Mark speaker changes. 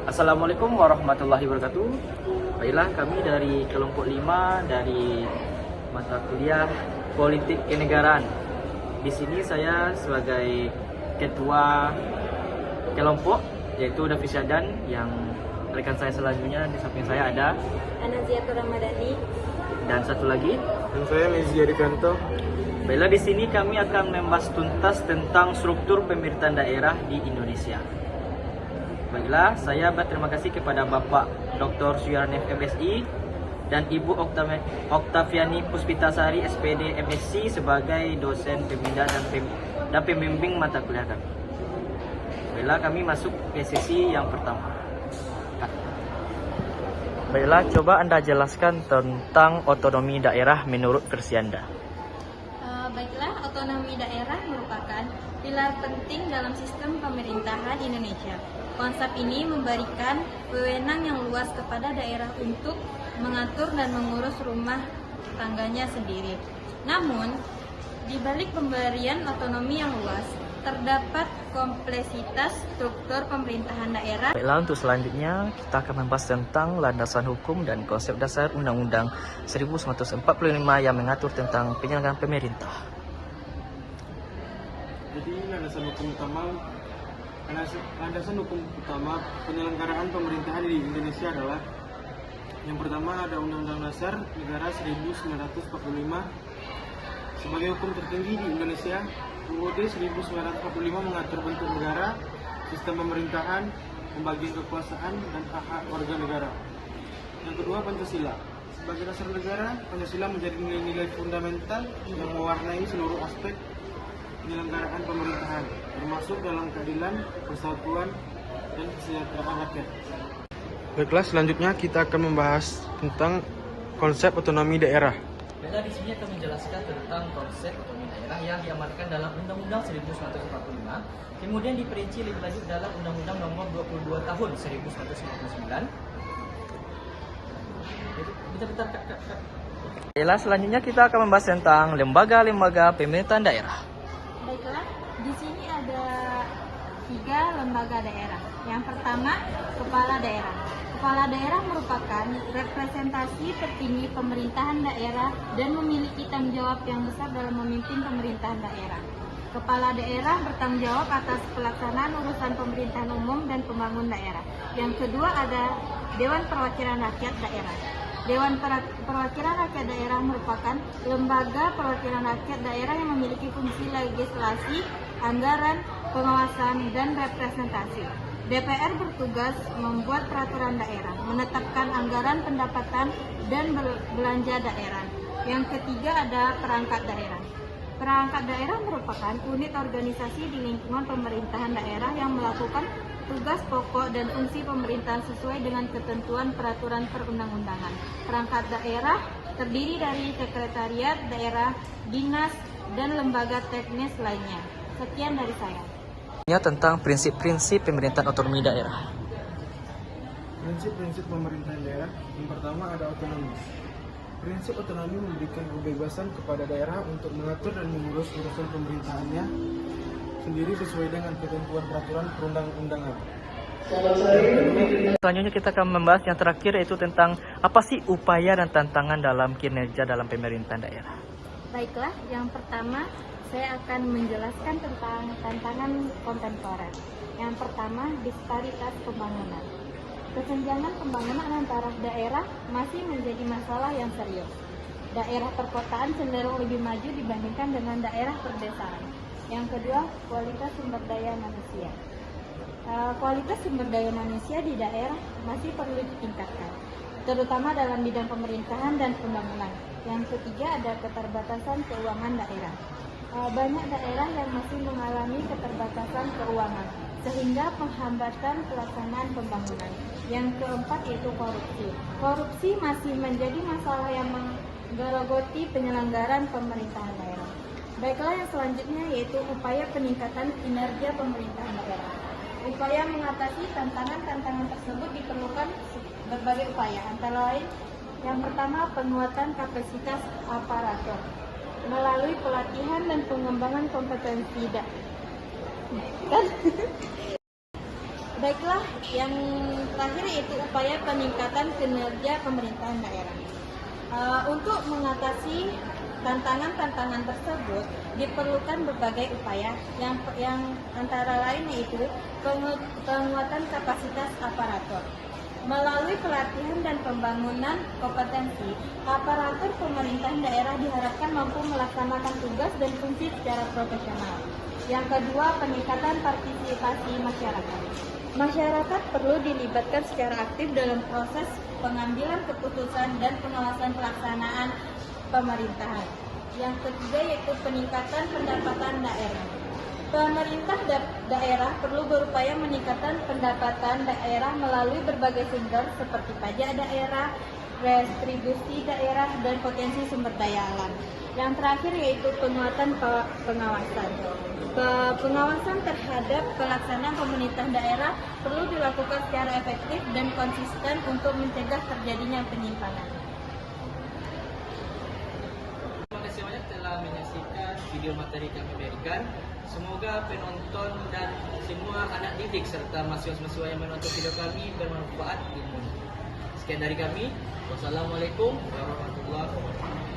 Speaker 1: Assalamualaikum warahmatullahi wabarakatuh. Baiklah, kami dari kelompok 5 dari mata kuliah Politik Kenegaraan. Di sini saya sebagai ketua kelompok, yaitu Davi Syadan, yang rekan saya selanjutnya di samping saya ada
Speaker 2: Anaziatul Ramadhani,
Speaker 1: dan satu lagi.
Speaker 3: Dan saya Mezia Dikanto.
Speaker 1: Baiklah, di sini kami akan membahas tuntas tentang struktur pemerintahan daerah di Indonesia. Baiklah, saya berterima kasih kepada Bapak Dr. Suyarnef MSI dan Ibu Oktaviani Puspitasari SPD MSc sebagai dosen pembina dan pembimbing mata kuliah kami. Baiklah, kami masuk ke sesi yang pertama. Baiklah, coba Anda jelaskan tentang otonomi daerah menurut versi Anda.
Speaker 2: Baiklah, otonomi daerah merupakan pilar penting dalam sistem pemerintahan Indonesia. Konsep ini memberikan wewenang yang luas kepada daerah untuk mengatur dan mengurus rumah tangganya sendiri. Namun, di balik pemberian otonomi yang luas, terdapat kompleksitas struktur pemerintahan daerah.
Speaker 1: Baiklah, untuk selanjutnya kita akan membahas tentang landasan hukum dan konsep dasar Undang-Undang 1945 yang mengatur tentang penyelenggaraan pemerintah.
Speaker 3: Jadi landasan hukum utama penyelenggaraan pemerintahan di Indonesia adalah yang pertama ada Undang-Undang Dasar Negara 1945 sebagai hukum tertinggi di Indonesia. UUD 1945 mengatur bentuk negara, sistem pemerintahan, pembagian kekuasaan, dan hak-hak warga negara. Yang kedua, Pancasila. Sebagai dasar negara, Pancasila menjadi nilai-nilai fundamental yang mewarnai seluruh aspek penyelenggaraan pemerintahan, termasuk dalam keadilan, persatuan, dan kesejahteraan rakyat. Baiklah, selanjutnya kita akan membahas tentang konsep otonomi daerah.
Speaker 1: Baiklah, di sini akan menjelaskan tentang konsep otonomi daerah yang diamanatkan dalam Undang-Undang 1945, kemudian diperinci lebih lanjut dalam Undang-Undang Nomor 22 Tahun 1999. Bentar, Kak. Baiklah, selanjutnya kita akan membahas tentang lembaga-lembaga pemerintahan daerah.
Speaker 2: Baiklah, di sini ada 3 lembaga daerah. Yang pertama, kepala daerah. Kepala daerah merupakan representasi tertinggi pemerintahan daerah dan memiliki tanggung jawab yang besar dalam memimpin pemerintahan daerah. Kepala daerah bertanggung jawab atas pelaksanaan urusan pemerintahan umum dan pembangunan daerah. Yang kedua ada Dewan Perwakilan Rakyat Daerah. Dewan Perwakilan Rakyat Daerah merupakan lembaga perwakilan rakyat daerah yang memiliki fungsi legislasi, anggaran, pengawasan, dan representasi. DPR bertugas membuat peraturan daerah, menetapkan anggaran pendapatan dan belanja daerah. Yang ketiga ada perangkat daerah. Perangkat daerah merupakan unit organisasi di lingkungan pemerintahan daerah yang melakukan tugas pokok dan fungsi pemerintahan sesuai dengan ketentuan peraturan perundang-undangan. Perangkat daerah terdiri dari sekretariat daerah, dinas, dan lembaga teknis lainnya. Sekian dari saya.
Speaker 1: Tentang prinsip-prinsip pemerintahan otonomi daerah.
Speaker 3: Prinsip-prinsip pemerintahan daerah, yang pertama ada otonomi. Prinsip otonomi memberikan kebebasan kepada daerah untuk mengatur dan mengurus urusan pemerintahannya sendiri sesuai dengan ketentuan peraturan perundang-undangan.
Speaker 1: Selanjutnya kita akan membahas yang terakhir, yaitu tentang apa sih upaya dan tantangan dalam kinerja dalam pemerintahan daerah.
Speaker 2: Baiklah, yang pertama saya akan menjelaskan tentang tantangan kontemporer. Yang pertama, disparitas pembangunan. Kesenjangan pembangunan antara daerah masih menjadi masalah yang serius. Daerah perkotaan cenderung lebih maju dibandingkan dengan daerah perdesaan. Yang kedua, kualitas sumber daya manusia. Kualitas sumber daya manusia di daerah masih perlu ditingkatkan, terutama dalam bidang pemerintahan dan pembangunan. Yang ketiga, ada keterbatasan keuangan daerah. Banyak daerah yang masih mengalami keterbatasan keuangan, sehingga penghambatan pelaksanaan pembangunan. Yang keempat yaitu korupsi. Korupsi masih menjadi masalah yang menggerogoti penyelenggaraan pemerintahan daerah. Baiklah, yang selanjutnya yaitu upaya peningkatan kinerja pemerintahan daerah. Upaya mengatasi tantangan-tantangan tersebut diperlukan berbagai upaya, antara lain yang pertama penguatan kapasitas aparatur melalui pelatihan dan pengembangan kompetensi Baiklah, yang terakhir yaitu upaya peningkatan kinerja pemerintahan daerah. Untuk mengatasi tantangan-tantangan tersebut diperlukan berbagai upaya yang antara lain yaitu penguatan kapasitas aparatur. Melalui pelatihan dan pembangunan kompetensi, aparatur pemerintahan daerah diharapkan mampu melaksanakan tugas dan fungsi secara profesional. Yang kedua, peningkatan partisipasi masyarakat. Masyarakat perlu dilibatkan secara aktif dalam proses pengambilan keputusan dan pengawasan pelaksanaan pemerintahan. Yang ketiga yaitu peningkatan pendapatan daerah. Pemerintah daerah perlu berupaya meningkatkan pendapatan daerah melalui berbagai sumber seperti pajak daerah, retribusi daerah, dan potensi sumber daya alam. Yang terakhir yaitu penguatan pengawasan. Pengawasan terhadap pelaksanaan pemerintah daerah perlu dilakukan secara efektif dan konsisten untuk mencegah terjadinya penyimpangan.
Speaker 1: Terima kasih banyak telah menyaksikan video materi kami berikan. Semoga penonton dan semua anak didik serta mahasiswa-mahasiswa yang menonton video kami bermanfaat ilmu. Sekian dari kami. Wassalamualaikum warahmatullahi wabarakatuh.